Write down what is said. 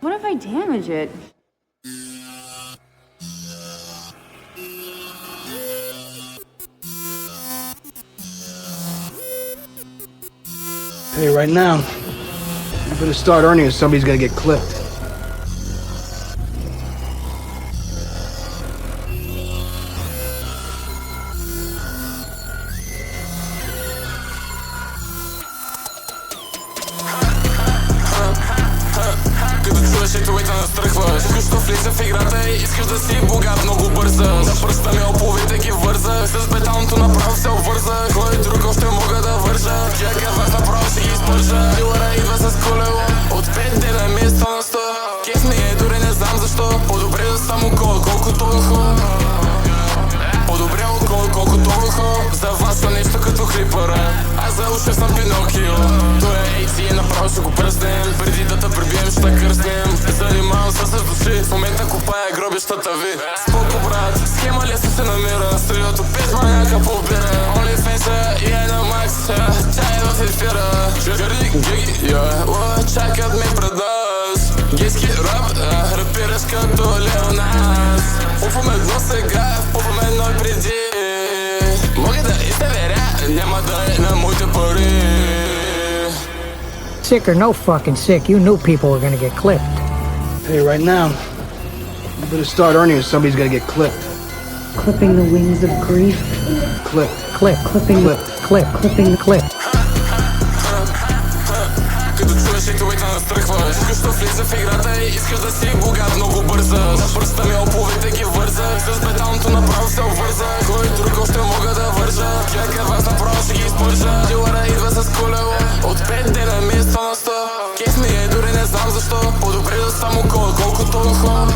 What if I damage it? Hey, right now, you better start earning or somebody's gonna get clipped. Și tu uita în străcvă Știu что флица в играта и искаш да си богат, много бързаш. За пръста ми оповите ги вързах. С бетонто направо се обвързах. Кой друг още мога да вържа? Чакай вас направо ще ги изпържа. Дилъра идва с колело от 5 дена ми е 100 на 100. Кеф ми е, дори не знам защо. По-добре да само колкото ухо. По-добре колкото ухо. За вас са нещо като хлипъра. Аз за уши съм Пинокио. Той е ейци и направо ще го пръснем. Преди да те прибием ще те кръснем. Занимавам се с души. В момента купая гробищата ви. Споко брат, схема лесно се намира. Студиото 5 маняка побира. OnlyFans и е на макс. Чай в ефира. Гърди, гиги, чакат ме пред нас. Гейски рап, рапираш като Леонас. Пупваме дно сега, пупваме ной преди. Мога да изтеверя, няма да е на моите пари. Sick or no fucking sick, you knew people were gonna get clipped. Hey, right now, you better start earning or somebody's gonna get clipped. Clipping the wings of grief. Clipped. Clip, Clipping Clip. clip, clipping the clip. Като чуеш и туите настръхваш. Що влиза в играта и искаш да си богат, много бързаш. За пръста ми оповите ги вързах. С бетонто направо се обвързах. Кой друг още мога да вържа? Чакай вас направо ще ги изпържа. Дилъра идва с колело от 5 дена ми е 100 на 100. Кеф ми е, дори не знам защо. По-добре да само колкото ухо.